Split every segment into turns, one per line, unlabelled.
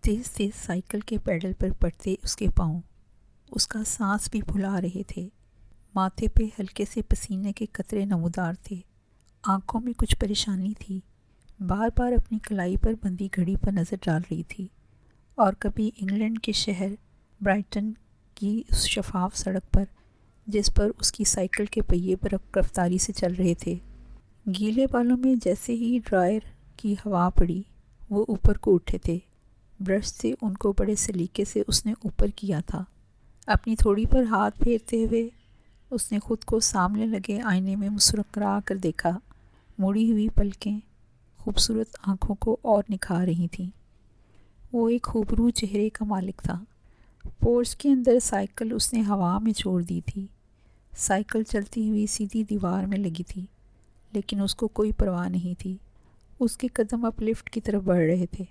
تیز تیز سائیکل کے پیڈل پر پڑتے اس کے پاؤں اس کا سانس بھی پھلا رہے تھے۔ ماتھے پہ ہلکے سے پسینے کے قطرے نمودار تھے۔ آنکھوں میں کچھ پریشانی تھی۔ بار بار اپنی کلائی پر بندھی گھڑی پر نظر ڈال رہی تھی اور کبھی انگلینڈ کے شہر برائٹن کی اس شفاف سڑک پر جس پر اس کی سائیکل کے پہیے پر رفتاری سے چل رہے تھے۔ گیلے بالوں میں جیسے ہی ڈرائر کی ہوا پڑی وہ اوپر کو اٹھے تھے۔ برش سے ان کو بڑے سلیقے سے اس نے اوپر کیا تھا۔ اپنی تھوڑی پر ہاتھ پھیرتے ہوئے اس نے خود کو سامنے لگے آئینے میں مسکرا کر دیکھا۔ مڑی ہوئی پلکیں خوبصورت آنکھوں کو اور نکھار رہی تھیں۔ وہ ایک خوبرو چہرے کا مالک تھا۔ پورچ کے اندر سائیکل اس نے ہوا میں چھوڑ دی تھی۔ سائیکل چلتی ہوئی سیدھی دیوار میں لگی تھی، لیکن اس کو کوئی پرواہ نہیں تھی۔ اس کے قدم اب لفٹ کی طرف بڑھ رہے تھے۔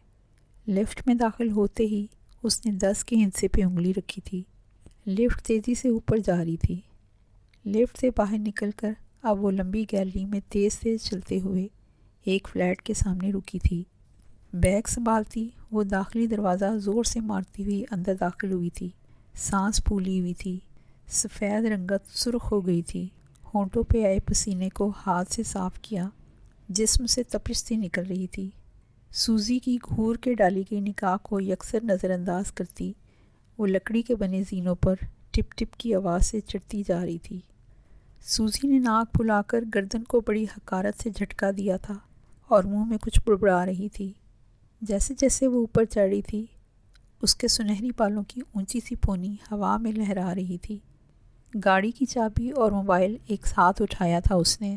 لفٹ میں داخل ہوتے ہی اس نے 10 کے ہندسے پہ انگلی رکھی تھی۔ لفٹ تیزی سے اوپر جا رہی تھی۔ لفٹ سے باہر نکل کر اب وہ لمبی گیلری میں تیز تیز چلتے ہوئے ایک فلیٹ کے سامنے رکی تھی۔ بیگ سنبھالتی وہ داخلی دروازہ زور سے مارتی ہوئی اندر داخل ہوئی تھی۔ سانس پھولی ہوئی تھی۔ سفید رنگت سرخ ہو گئی تھی۔ ہونٹوں پہ آئے پسینے کو ہاتھ سے صاف کیا۔ جسم سے تپش سی نکل رہی تھی۔ سوزی کی گھور کے ڈالی گئی نکاح کو یکسر نظر انداز کرتی وہ لکڑی کے بنے زینوں پر ٹپ ٹپ کی آواز سے چڑھتی جا رہی تھی۔ سوزی نے ناک پھلا کر گردن کو بڑی حقارت سے جھٹکا دیا تھا اور منہ میں کچھ بڑبڑا رہی تھی۔ جیسے جیسے وہ اوپر چڑھ رہی تھی اس کے سنہری بالوں کی اونچی سی پونی ہوا میں لہرا رہی تھی۔ گاڑی کی چابی اور موبائل ایک ساتھ اٹھایا تھا اس نے،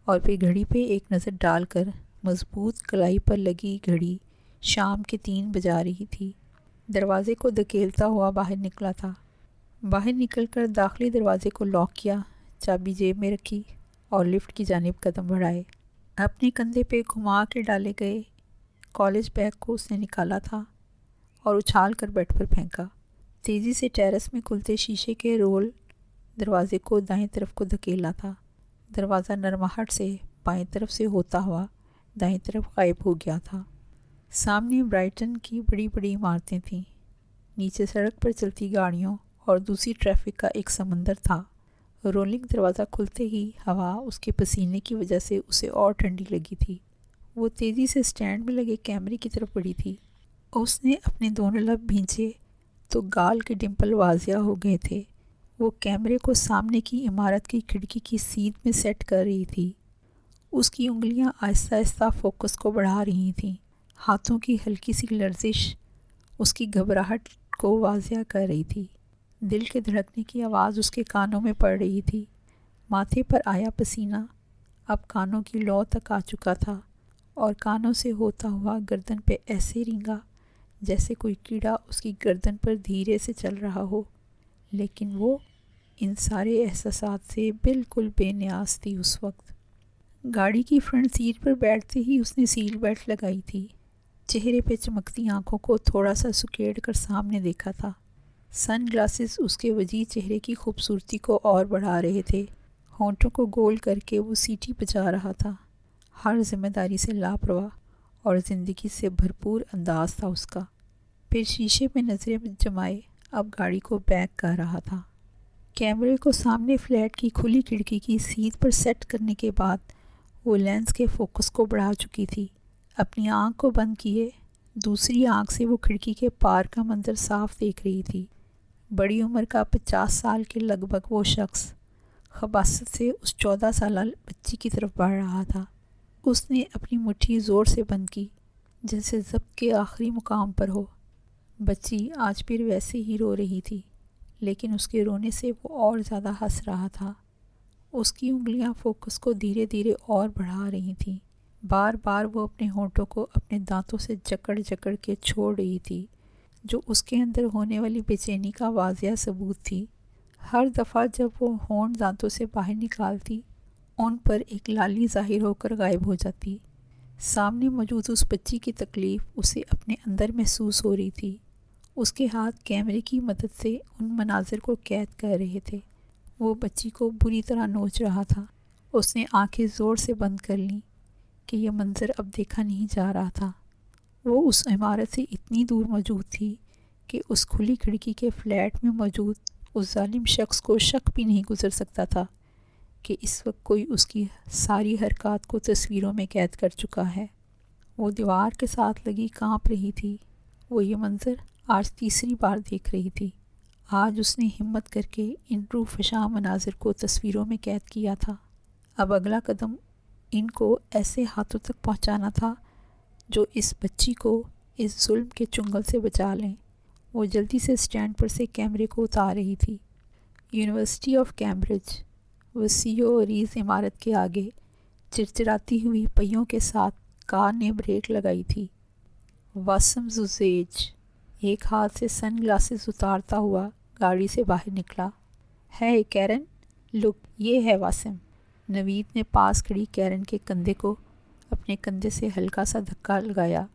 اور پھر گھڑی پہ ایک نظر ڈال کر مضبوط کلائی پر لگی گھڑی شام کے 3 بجا رہی تھی۔ دروازے کو دھکیلتا ہوا باہر نکلا تھا۔ باہر نکل کر داخلی دروازے کو لاک کیا، چابی جیب میں رکھی اور لفٹ کی جانب قدم بڑھائے۔ اپنے کندھے پہ گھما کے ڈالے گئے کالج بیگ کو اس نے نکالا تھا اور اچھال کر بیڈ پر پھینکا۔ تیزی سے ٹیرس میں کھلتے شیشے کے رول دروازے کو دائیں طرف کو دھکیلا تھا۔ دروازہ نرماہٹ سے بائیں طرف سے ہوتا ہوا دائیں طرف غائب ہو گیا تھا۔ سامنے برائٹن کی بڑی بڑی عمارتیں تھیں۔ نیچے سڑک پر چلتی گاڑیوں اور دوسری ٹریفک کا ایک سمندر تھا۔ رولنگ دروازہ کھلتے ہی ہوا اس کے پسینے کی وجہ سے اسے اور ٹھنڈی لگی تھی۔ وہ تیزی سے سٹینڈ میں لگے کیمرے کی طرف بڑھی تھی۔ اس نے اپنے دونوں لب بھینچے تو گال کے ڈمپل واضح ہو گئے تھے۔ وہ کیمرے کو سامنے کی عمارت کی کھڑکی کی سیدھ میں سیٹ کر رہی تھی۔ اس کی انگلیاں آہستہ آہستہ فوکس کو بڑھا رہی تھیں۔ ہاتھوں کی ہلکی سی لرزش اس کی گھبراہٹ کو واضح کر رہی تھی۔ دل کے دھڑکنے کی آواز اس کے کانوں میں پڑ رہی تھی۔ ماتھے پر آیا پسینہ اب کانوں کی لو تک آ چکا تھا اور کانوں سے ہوتا ہوا گردن پہ ایسے رینگا جیسے کوئی کیڑا اس کی گردن پر دھیرے سے چل رہا ہو، لیکن وہ ان سارے احساسات سے بالکل بے نیاز تھی۔ اس وقت گاڑی کی فرنٹ سیٹ پر بیٹھتے ہی اس نے سیٹ بیلٹ لگائی تھی۔ چہرے پہ چمکتی آنکھوں کو تھوڑا سا سکیڑ کر سامنے دیکھا تھا۔ سن گلاسز اس کے وجیح چہرے کی خوبصورتی کو اور بڑھا رہے تھے۔ ہونٹوں کو گول کر کے وہ سیٹی بجا رہا تھا۔ ہر ذمہ داری سے لاپرواہ اور زندگی سے بھرپور انداز تھا اس کا۔ پھر شیشے میں نظریں جمائے اب گاڑی کو بیک کر رہا تھا۔ کیمرے کو سامنے فلیٹ کی کھلی کھڑکی کی سیدھ پر سیٹ کرنے کے بعد وہ لینس کے فوکس کو بڑھا چکی تھی۔ اپنی آنکھ کو بند کیے دوسری آنکھ سے وہ کھڑکی کے پار کا منظر صاف دیکھ رہی تھی۔ بڑی عمر کا 50 سال کے لگ بھگ وہ شخص خباثت سے اس 14 سالہ بچی کی طرف بڑھ رہا تھا۔ اس نے اپنی مٹھی زور سے بند کی جیسے ضبط کے آخری مقام پر ہو۔ بچی آج پھر ویسے ہی رو رہی تھی، لیکن اس کے رونے سے وہ اور زیادہ ہنس رہا تھا۔ اس کی انگلیاں فوکس کو دھیرے دھیرے اور بڑھا رہی تھیں۔ بار بار وہ اپنے ہونٹوں کو اپنے دانتوں سے جکڑ جکڑ کے چھوڑ رہی تھی، جو اس کے اندر ہونے والی بے چینی کا واضح ثبوت تھی۔ ہر دفعہ جب وہ ہونٹ دانتوں سے باہر نکالتی ان پر ایک لالی ظاہر ہو کر غائب ہو جاتی۔ سامنے موجود اس بچی کی تکلیف اسے اپنے اندر محسوس ہو رہی تھی۔ اس کے ہاتھ کیمرے کی مدد سے ان مناظر کو قید کر رہے تھے۔ وہ بچی کو بری طرح نوچ رہا تھا۔ اس نے آنکھیں زور سے بند کر لیں کہ یہ منظر اب دیکھا نہیں جا رہا تھا۔ وہ اس عمارت سے اتنی دور موجود تھی کہ اس کھلی کھڑکی کے فلیٹ میں موجود اس ظالم شخص کو شک بھی نہیں گزر سکتا تھا کہ اس وقت کوئی اس کی ساری حرکات کو تصویروں میں قید کر چکا ہے۔ وہ دیوار کے ساتھ لگی کانپ رہی تھی۔ وہ یہ منظر آج تیسری بار دیکھ رہی تھی۔ آج اس نے ہمت کر کے ان روح فشاں مناظر کو تصویروں میں قید کیا تھا۔ اب اگلا قدم ان کو ایسے ہاتھوں تک پہنچانا تھا جو اس بچی کو اس ظلم کے چنگل سے بچا لیں۔ وہ جلدی سے سٹینڈ پر سے کیمرے کو اتار رہی تھی۔ یونیورسٹی آف کیمبرج وسیع و عریض عمارت کے آگے چرچراتی ہوئی پہیوں کے ساتھ کار نے بریک لگائی تھی۔ واسم زوزیج ایک ہاتھ سے سن گلاسز اتارتا ہوا گاڑی سے باہر نکلا۔ ہے کیرن، لک، یہ ہے واسم۔ نوید نے پاس کھڑی کیرن کے کندھے کو اپنے کندھے سے ہلکا سا دھکا لگایا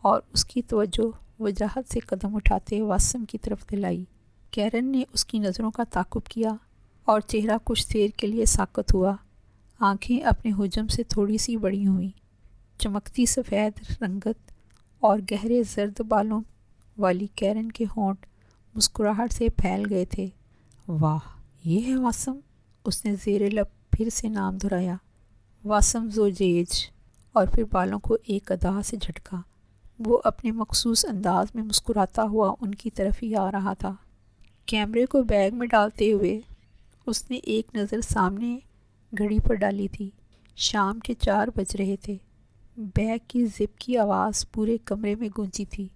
اور اس کی توجہ وجاہت سے قدم اٹھاتے واسم کی طرف دلائی۔ کیرن نے اس کی نظروں کا تعاقب کیا اور چہرہ کچھ دیر کے لیے ساکت ہوا۔ آنکھیں اپنے حجم سے تھوڑی سی بڑی ہوئیں۔ چمکتی سفید رنگت اور گہرے زرد بالوں والی کیرن کے ہونٹ مسکراہٹ سے پھیل گئے تھے۔ واہ، یہ ہے واسم؟ اس نے زیر لب پھر سے نام دہرایا، واسم زوجیج، اور پھر بالوں کو ایک ادا سے جھٹکا۔ وہ اپنے مخصوص انداز میں مسکراتا ہوا ان کی طرف ہی آ رہا تھا۔ کیمرے کو بیگ میں ڈالتے ہوئے اس نے ایک نظر سامنے گھڑی پر ڈالی تھی۔ شام کے 4 بج رہے تھے۔ بیگ کی زپ کی آواز پورے کمرے میں گونجی تھی۔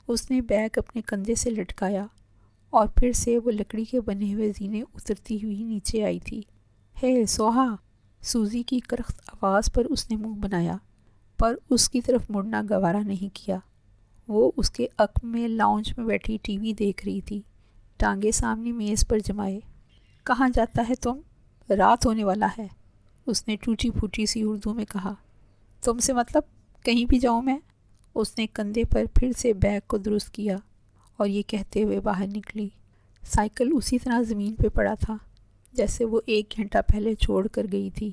اس نے بیگ اپنے کندھے سے لٹکایا اور پھر سے وہ لکڑی کے بنے ہوئے زینے اترتی ہوئی نیچے آئی تھی۔ ہے سوہا، سوزی کی کرخت آواز پر اس نے منہ بنایا، پر اس کی طرف مڑنا گوارا نہیں کیا۔ وہ اس کے عقب میں لاؤنج میں بیٹھی ٹی وی دیکھ رہی تھی، ٹانگیں سامنے میز پر جمائے۔ کہاں جاتا ہے تم؟ رات ہونے والا ہے، اس نے ٹوٹی پھوٹی سی اردو میں کہا۔ تم سے مطلب؟ کہیں بھی جاؤں میں؟ اس نے کندھے پر پھر سے بیگ کو درست کیا اور یہ کہتے ہوئے باہر نکلی۔ سائیکل اسی طرح زمین پہ پڑا تھا جیسے وہ 1 گھنٹہ پہلے چھوڑ کر گئی تھی،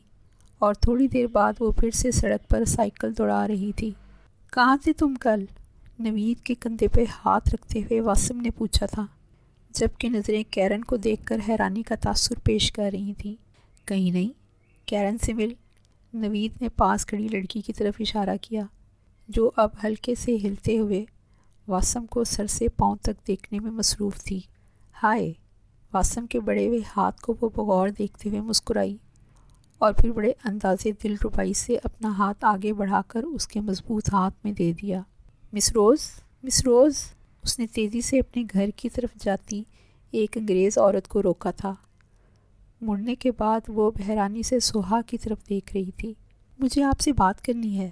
اور تھوڑی دیر بعد وہ پھر سے سڑک پر سائیکل دوڑا رہی تھی۔ کہاں تھے تم کل؟ نوید کے کندھے پہ ہاتھ رکھتے ہوئے واسم نے پوچھا تھا، جبکہ نظریں کیرن کو دیکھ کر حیرانی کا تاثر پیش کر رہی تھیں۔ کہیں نہیں، کیرن سے مل۔ نوید نے پاس کھڑی لڑکی کی طرف اشارہ کیا جو اب ہلکے سے ہلتے ہوئے واسم کو سر سے پاؤں تک دیکھنے میں مصروف تھی۔ ہائے، واسم کے بڑے ہوئے ہاتھ کو وہ بغور دیکھتے ہوئے مسکرائی اور پھر بڑے اندازے دل ربائی سے اپنا ہاتھ آگے بڑھا کر اس کے مضبوط ہاتھ میں دے دیا۔ مس روز، مس روز، اس نے تیزی سے اپنے گھر کی طرف جاتی ایک انگریز عورت کو روکا تھا۔ مڑنے کے بعد وہ بحرانی سے سوہا کی طرف دیکھ رہی تھی۔ مجھے آپ سے بات کرنی ہے۔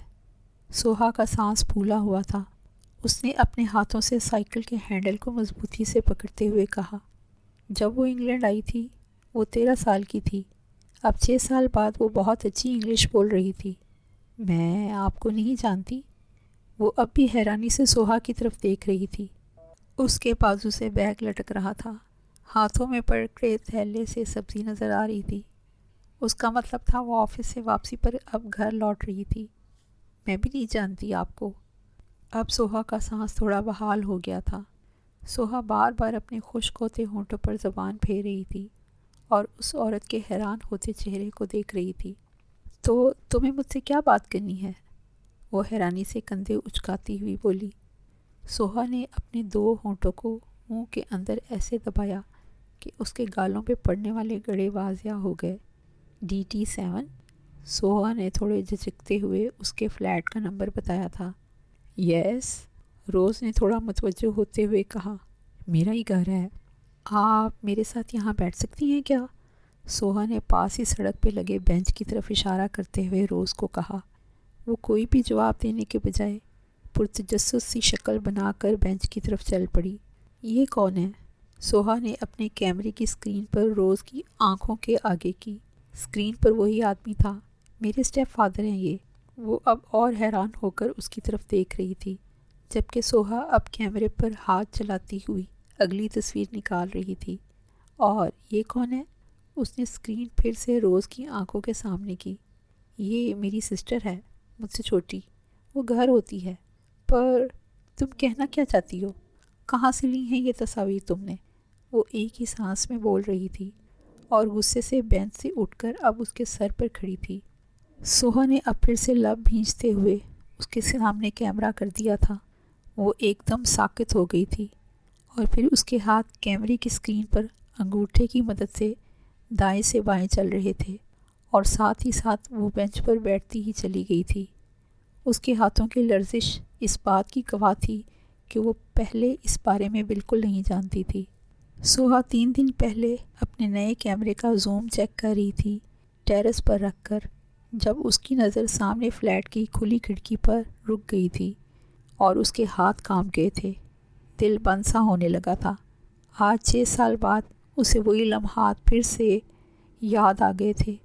سوہا کا سانس پھولا ہوا تھا۔ اس نے اپنے ہاتھوں سے سائیکل کے ہینڈل کو مضبوطی سے پکڑتے ہوئے کہا، جب وہ انگلینڈ آئی تھی وہ 13 سال کی تھی۔ اب 6 سال بعد وہ بہت اچھی انگلش بول رہی تھی۔ میں آپ کو نہیں جانتی؟ وہ اب بھی حیرانی سے سوہا کی طرف دیکھ رہی تھی۔ اس کے بازو سے بیگ لٹک رہا تھا، ہاتھوں میں پکڑے تھیلے سے سبزی نظر آ رہی تھی۔ اس کا مطلب تھا وہ آفس سے واپسی پر اب گھر لوٹ رہی تھی۔ میں بھی نہیں جانتی آپ کو۔ اب سوہا کا سانس تھوڑا بحال ہو گیا تھا۔ سوہا بار بار اپنے خشک ہوتے ہونٹوں پر زبان پھیر رہی تھی اور اس عورت کے حیران ہوتے چہرے کو دیکھ رہی تھی۔ تو تمہیں مجھ سے کیا بات کرنی ہے؟ وہ حیرانی سے کندھے اچکاتی ہوئی بولی۔ سوہا نے اپنے 2 ہونٹوں کو منہ کے اندر ایسے دبایا کہ اس کے گالوں پہ پڑنے والے گڑے واضح ہو گئے۔ DT7؟ سوہا نے تھوڑے جھجکتے ہوئے اس کے فلیٹ کا نمبر بتایا تھا۔ یس، روز نے تھوڑا متوجہ ہوتے ہوئے کہا، میرا ہی گھر ہے۔ آپ میرے ساتھ یہاں بیٹھ سکتی ہیں کیا؟ سوہا نے پاس ہی سڑک پہ لگے بینچ کی طرف اشارہ کرتے ہوئے روز کو کہا۔ وہ کوئی بھی جواب دینے کے بجائے پرتجسس سی شکل بنا کر بینچ کی طرف چل پڑی۔ یہ کون ہے؟ سوہا نے اپنے کیمرے کی اسکرین پر روز کی آنکھوں کے آگے کی۔ اسکرین پر وہی آدمی تھا، میرے اسٹیپ فادر ہیں یہ۔ وہ اب اور حیران ہو کر اس کی طرف دیکھ رہی تھی، جبکہ سوہا اب کیمرے پر ہاتھ چلاتی ہوئی اگلی تصویر نکال رہی تھی۔ اور یہ کون ہے؟ اس نے اسکرین پھر سے روز کی آنکھوں کے سامنے کی۔ یہ میری سسٹر ہے، مجھ سے چھوٹی۔ وہ گھر ہوتی ہے، پر تم کہنا کیا چاہتی ہو؟ کہاں سے لی ہیں یہ تصاویر تم نے؟ وہ ایک ہی سانس میں بول رہی تھی اور غصے سے بینچ سے اٹھ کر اب اس کے سر پر کھڑی تھی۔ سوہا نے اب پھر سے لب بھینچتے ہوئے اس کے سامنے کیمرہ کر دیا تھا۔ وہ ایک دم ساکت ہو گئی تھی اور پھر اس کے ہاتھ کیمرے کی اسکرین پر انگوٹھے کی مدد سے دائیں سے بائیں چل رہے تھے اور ساتھ ہی ساتھ وہ بینچ پر بیٹھتی ہی چلی گئی تھی۔ اس کے ہاتھوں کی لرزش اس بات کی گواہ تھی کہ وہ پہلے اس بارے میں بالکل نہیں جانتی تھی۔ سوہا 3 دن پہلے اپنے نئے کیمرے کا زوم چیک کر رہی تھی ٹیرس پر رکھ کر، جب اس کی نظر سامنے فلیٹ کی کھلی کھڑکی پر رک گئی تھی اور اس کے ہاتھ کانپ گئے تھے۔ دل بند سا ہونے لگا تھا۔ آج 6 سال بعد اسے وہی لمحات پھر سے یاد آ گئے تھے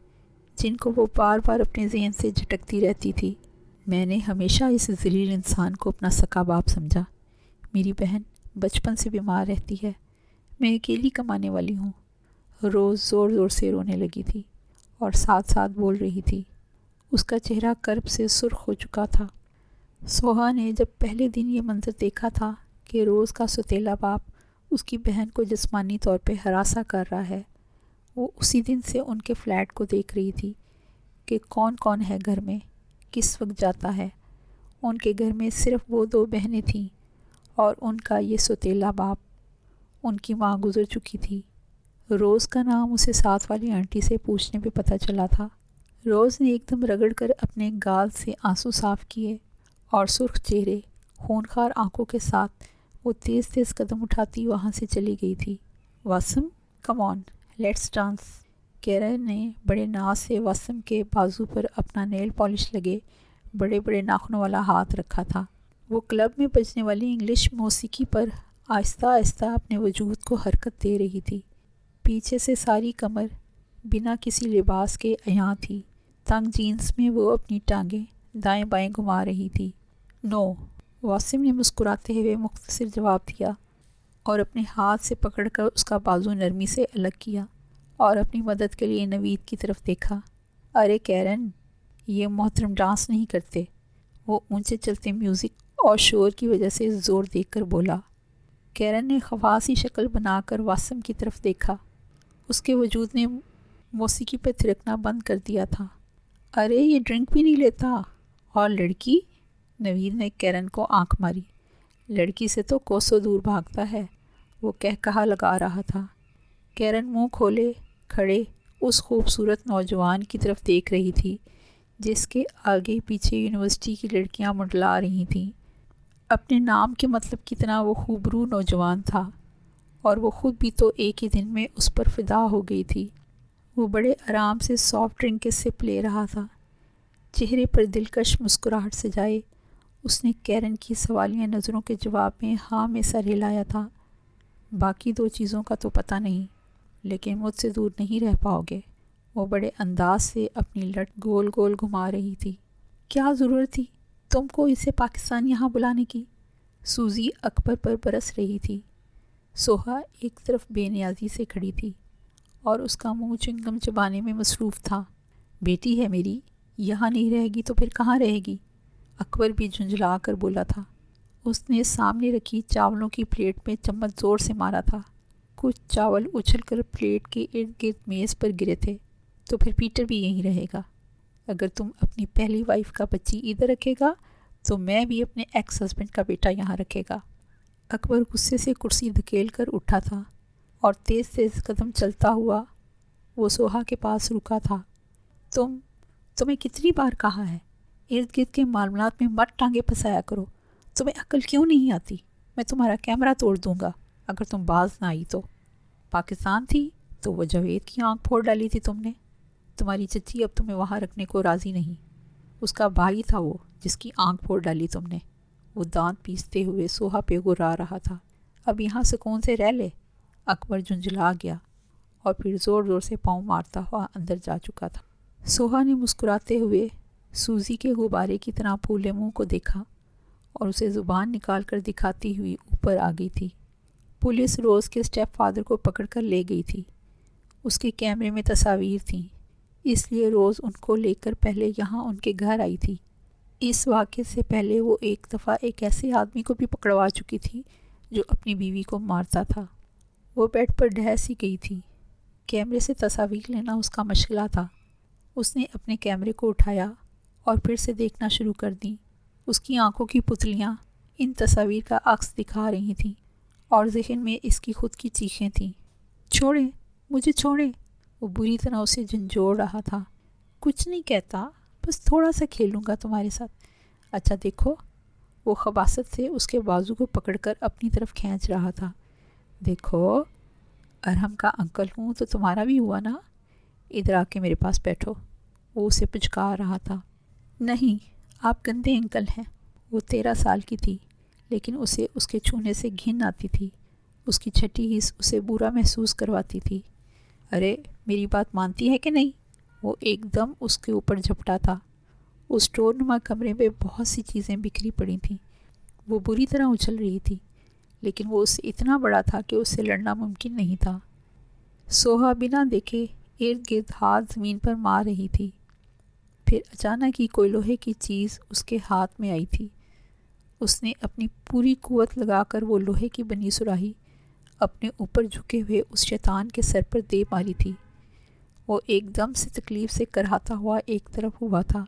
جن کو وہ بار بار اپنے ذہن سے جھٹکتی رہتی تھی۔ میں نے ہمیشہ اس ذلیل انسان کو اپنا سکا باپ سمجھا۔ میری بہن بچپن سے بیمار رہتی ہے، میں اکیلی کمانے والی ہوں۔ روز زور زور سے رونے لگی تھی اور ساتھ ساتھ بول رہی تھی۔ اس کا چہرہ کرب سے سرخ ہو چکا تھا۔ سوہا نے جب پہلے دن یہ منظر دیکھا تھا کہ روز کا سوتیلا باپ اس کی بہن کو جسمانی طور پہ ہراساں کر رہا ہے، وہ اسی دن سے ان کے فلیٹ کو دیکھ رہی تھی کہ کون کون ہے گھر میں، کس وقت جاتا ہے۔ ان کے گھر میں صرف وہ 2 بہنیں تھیں اور ان کا یہ سوتیلا باپ۔ ان کی ماں گزر چکی تھی۔ روز کا نام اسے ساتھ والی آنٹی سے پوچھنے پہ پتہ چلا تھا۔ روز نے ایک دم رگڑ کر اپنے گال سے آنسو صاف کیے اور سرخ چہرے، خونخوار آنکھوں کے ساتھ وہ تیز تیز قدم اٹھاتی وہاں سے چلی گئی تھی۔ واسم، کم آن، لیٹس ڈانس۔ کیرن نے بڑے ناز سے واسم کے بازو پر اپنا نیل پالش لگے بڑے بڑے ناخنوں والا ہاتھ رکھا تھا۔ وہ کلب میں بجنے والی انگلش موسیقی پر آہستہ آہستہ اپنے وجود کو حرکت دے رہی تھی۔ پیچھے سے ساری کمر بنا کسی لباس کے عیاں تھی۔ تنگ جینس میں وہ اپنی ٹانگیں دائیں بائیں گھما رہی تھی۔ نو، واسم نے مسکراتے ہوئے مختصر جواب دیا اور اپنے ہاتھ سے پکڑ کر اس کا بازو نرمی سے الگ کیا اور اپنی مدد کے لیے نوید کی طرف دیکھا۔ ارے کیرن، یہ محترم ڈانس نہیں کرتے، وہ اونچے چلتے میوزک اور شور کی وجہ سے زور دیکھ کر بولا۔ کیرن نے خواصی شکل بنا کر واسم کی طرف دیکھا۔ اس کے وجود نے موسیقی پہ تھرکنا بند کر دیا تھا۔ ارے یہ ڈرنک بھی نہیں لیتا، اور لڑکی؟ نوید نے کیرن کو آنکھ ماری۔ لڑکی سے تو کوسوں دور بھاگتا ہے، وہ کہا لگا رہا تھا۔ کیرن منہ کھولے کھڑے اس خوبصورت نوجوان کی طرف دیکھ رہی تھی جس کے آگے پیچھے یونیورسٹی کی لڑکیاں منڈلا رہی تھیں۔ اپنے نام کے مطلب کتنا وہ خوبرو نوجوان تھا، اور وہ خود بھی تو ایک ہی دن میں اس پر فدا ہو گئی تھی۔ وہ بڑے آرام سے سافٹ ڈرنک کے سپ لے رہا تھا، چہرے پر دلکش مسکراہٹ سجائے۔ اس نے کیرن کی سوالیہ نظروں کے جواب میں ہاں میں سر ہلایا تھا۔ باقی 2 چیزوں کا تو پتہ نہیں، لیکن مجھ سے دور نہیں رہ پاؤ گے۔ وہ بڑے انداز سے اپنی لٹ گول گول گھما رہی تھی۔ کیا ضرورت تھی تم کو اسے پاکستان یہاں بلانے کی؟ سوزی اکبر پر برس رہی تھی۔ سوہا ایک طرف بے نیازی سے کھڑی تھی اور اس کا منہ چنگم چبانے میں مصروف تھا۔ بیٹی ہے میری، یہاں نہیں رہے گی تو پھر کہاں رہے گی؟ اکبر بھی جھنجھلا کر بولا تھا۔ اس نے سامنے رکھی چاولوں کی پلیٹ میں چمچ زور سے مارا تھا۔ کچھ چاول اچھل کر پلیٹ کے ارد گرد میز پر گرے تھے۔ تو پھر پیٹر بھی یہیں رہے گا۔ اگر تم اپنی پہلی وائف کا بچی ادھر رکھے گا تو میں بھی اپنے ایکس ہسبینڈ کا بیٹا یہاں رکھے گا۔ اکبر غصے سے کرسی دھکیل کر اٹھا تھا اور تیز تیز قدم چلتا ہوا وہ سوہا کے پاس رکا تھا۔ تمہیں کتنی بار کہا ہے ارد گرد کے معاملات میں مت ٹانگیں پھنسایا کرو۔ تمہیں عقل کیوں نہیں آتی؟ میں تمہارا کیمرہ توڑ دوں گا اگر تم باز نہ آئی تو۔ پاکستان تھی تو وہ جاوید کی آنکھ پھوڑ ڈالی تھی تم نے۔ تمہاری چچی اب تمہیں وہاں رکھنے کو راضی نہیں۔ اس کا بھائی تھا وہ جس کی آنکھ پھوڑ ڈالی تم نے۔ وہ دانت پیستے ہوئے سوہا پہ گرا رہا تھا۔ اب یہاں سکون سے رہ لے۔ اکبر جھنجھلا گیا اور پھر زور زور سے پاؤں مارتا ہوا اندر جا چکا تھا۔ سوہا نے مسکراتے ہوئے سوزی کے غبارے کی طرح پھولے منہ کو دیکھا اور اسے زبان نکال کر دکھاتی ہوئی اوپر آ گئی تھی۔ پولیس روز کے اسٹیپ فادر کو پکڑ کر لے گئی تھی۔ اس کے کیمرے میں تصاویر تھیں، اس لیے روز ان کو لے کر پہلے یہاں ان کے گھر آئی تھی۔ اس واقعے سے پہلے وہ ایک دفعہ ایک ایسے آدمی کو بھی پکڑوا چکی تھی جو اپنی بیوی کو مارتا تھا۔ وہ بیڈ پر ڈھہ سی گئی تھی۔ کیمرے سے تصاویر لینا اس کا مشغلہ تھا۔ اس نے اپنے کیمرے کو اٹھایا اور پھر سے دیکھنا شروع کر دیں۔ اس کی آنکھوں کی پتلیاں ان تصاویر کا عکس دکھا رہی تھیں اور ذہن میں اس کی خود کی چیخیں تھیں، چھوڑیں، مجھے چھوڑیں۔ وہ بری طرح اسے جھنجھوڑ رہا تھا۔ کچھ نہیں کہتا، بس تھوڑا سا کھیلوں گا تمہارے ساتھ۔ اچھا دیکھو، وہ خباثت سے اس کے بازو کو پکڑ کر اپنی طرف کھینچ رہا تھا۔ دیکھو، ارحم کا انکل ہوں تو تمہارا بھی ہوا نا، ادھر آ کے میرے پاس بیٹھو۔ وہ اسے پچکار رہا تھا۔ نہیں، آپ گندے انکل ہیں۔ وہ 13 سال کی تھی، لیکن اسے اس کے چھونے سے گھن آتی تھی۔ اس کی چھٹی حس اسے برا محسوس کرواتی تھی۔ ارے میری بات مانتی ہے کہ نہیں؟ وہ ایک دم اس کے اوپر جھپٹا تھا۔ اس اسٹور نما کمرے میں بہت سی چیزیں بکھری پڑی تھیں۔ وہ بری طرح اچھل رہی تھی، لیکن وہ اس سے اتنا بڑا تھا کہ اس سے لڑنا ممکن نہیں تھا۔ سوہا بنا دیکھے ارد گرد ہاتھ زمین پر مار رہی تھی۔ پھر اچانک ہی کوئی لوہے کی چیز اس کے ہاتھ میں آئی تھی۔ اس نے اپنی پوری قوت لگا کر وہ لوہے کی بنی سراہی اپنے اوپر جھکے ہوئے اس شیطان کے سر پر دے ماری تھی۔ وہ ایک دم سے تکلیف سے کرہاتا ہوا ایک طرف ہوا تھا۔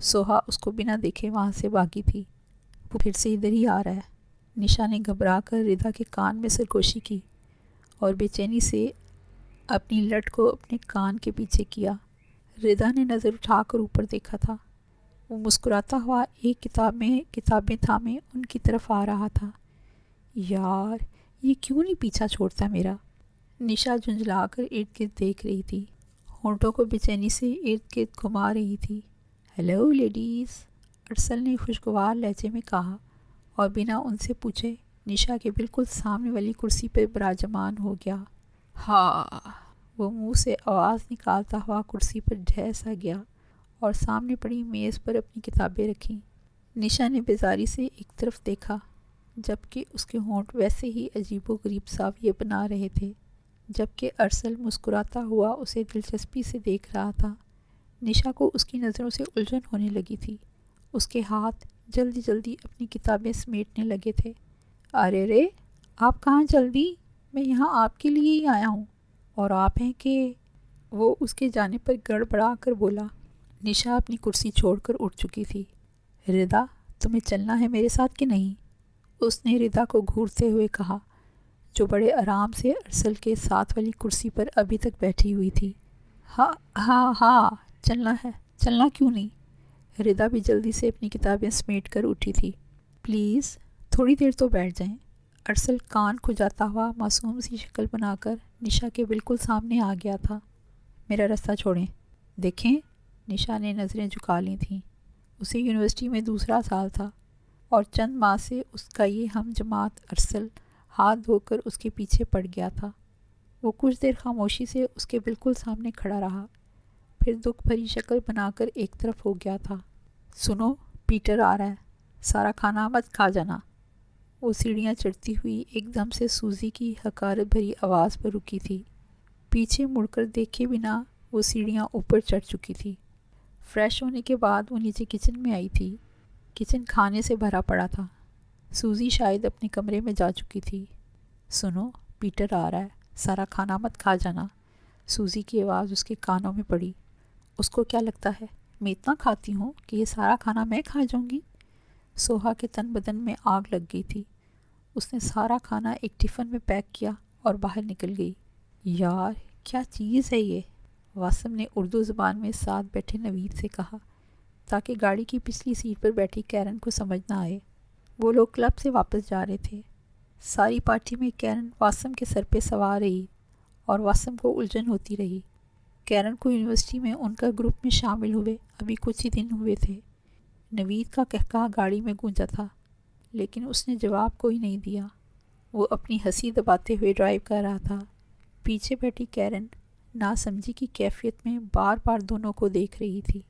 سوہا اس کو بنا دیکھے وہاں سے بھاگی تھی۔ وہ پھر سے ادھر ہی آ رہا ہے۔ نشا نے گھبرا کر ردا کے کان میں سرگوشی کی اور بے چینی سے اپنی لٹ کو اپنے کان کے پیچھے کیا۔ ردا نے نظر اٹھا کر اوپر دیکھا تھا۔ وہ مسکراتا ہوا ایک کتابیں تھامے ان کی طرف آ رہا تھا۔ یار، یہ کیوں نہیں پیچھا چھوڑتا میرا؟ نشا جھنجھلا کر ارد گرد دیکھ رہی تھی، ہونٹوں کو بے چینی سے ارد گرد گھما رہی تھی۔ ہیلو لیڈیز، ارسل نے خوشگوار لہجے میں کہا اور بنا ان سے پوچھے نشا کے بالکل سامنے والی کرسی پر براجمان ہو گیا۔ ہاں، وہ منہ سے آواز نکالتا ہوا کرسی پر ڈھہ سا گیا اور سامنے پڑی میز پر اپنی کتابیں رکھیں۔ نشا نے بیزاری سے ایک طرف دیکھا، جبکہ اس کے ہونٹ ویسے ہی عجیب و غریب زاویے بنا رہے تھے، جبکہ ارسل مسکراتا ہوا اسے دلچسپی سے دیکھ رہا تھا۔ نشا کو اس کی نظروں سے الجھن ہونے لگی تھی۔ اس کے ہاتھ جلدی جلدی اپنی کتابیں سمیٹنے لگے تھے۔ ارے رے، آپ کہاں چل دی؟ میں یہاں آپ کے لیے ہی آیا ہوں، اور آپ ہیں کہ… وہ اس کے جانے پر گڑبڑا کر بولا۔ نشا اپنی کرسی چھوڑ کر اٹھ چکی تھی۔ ردا، تمہیں چلنا ہے میرے ساتھ کہ نہیں؟ اس نے ردا کو گھورتے ہوئے کہا، جو بڑے آرام سے ارسل کے ساتھ والی کرسی پر ابھی تک بیٹھی ہوئی تھی۔ ہاں ہاں ہاں، چلنا ہے، چلنا کیوں نہیں؟ ردا بھی جلدی سے اپنی کتابیں سمیٹ کر اٹھی تھی۔ پلیز تھوڑی دیر تو بیٹھ جائیں۔ ارسل کان کھجاتا ہوا معصوم سی شکل بنا کر نشا کے بالکل سامنے آ گیا تھا۔ میرا راستہ چھوڑیں۔ دیکھیں، نشا نے نظریں جھکا لی تھیں۔ اسے یونیورسٹی میں دوسرا سال تھا اور چند ماہ سے اس کا یہ ہم جماعت ارسل ہاتھ دھو کر اس کے پیچھے پڑ گیا تھا۔ وہ کچھ دیر خاموشی سے اس کے بالکل سامنے کھڑا رہا، پھر دکھ بھری شکل بنا کر ایک طرف ہو گیا تھا۔ سنو، پیٹر آ رہا ہے، سارا کھانا مت کھا جانا۔ وہ سیڑھیاں چڑھتی ہوئی ایک دم سے سوزی کی حقارت بھری آواز پر رکی تھی۔ پیچھے مڑ کر دیکھے بنا وہ سیڑھیاں اوپر چڑھ چکی تھی۔ فریش ہونے کے بعد وہ نیچے کچن میں آئی تھی۔ کچن کھانے سے بھرا پڑا تھا۔ سوزی شاید اپنے کمرے میں جا چکی تھی۔ سنو، پیٹر آ رہا ہے، سارا کھانا مت کھا جانا۔ سوزی کی آواز اس کے کانوں میں پڑی۔ اس کو کیا لگتا ہے میں اتنا کھاتی ہوں کہ یہ سارا کھانا میں کھا جاؤں گی؟ سوہا کے تن بدن میں آگ لگ گئی تھی۔ اس نے سارا کھانا ایک ٹفن میں پیک کیا اور باہر نکل گئی۔ یار، کیا چیز ہے یہ؟ واسم نے اردو زبان میں ساتھ بیٹھے نوید سے کہا، تاکہ گاڑی کی پچھلی سیٹ پر بیٹھی کیرن کو سمجھ نہ آئے۔ وہ لوگ کلب سے واپس جا رہے تھے۔ ساری پارٹی میں کیرن واسم کے سر پہ سوار رہی اور واسم کو الجھن ہوتی رہی۔ کیرن کو یونیورسٹی میں ان کا گروپ میں شامل ہوئے ابھی کچھ ہی دن ہوئے تھے۔ نوید کا قہقہہ گاڑی میں گونجا تھا، لیکن اس نے جواب کوئی نہیں دیا۔ وہ اپنی ہنسی دباتے ہوئے ڈرائیو کر رہا تھا۔ پیچھے بیٹھی کیرن ناسمجھی کی کیفیت میں بار بار دونوں کو دیکھ رہی تھی۔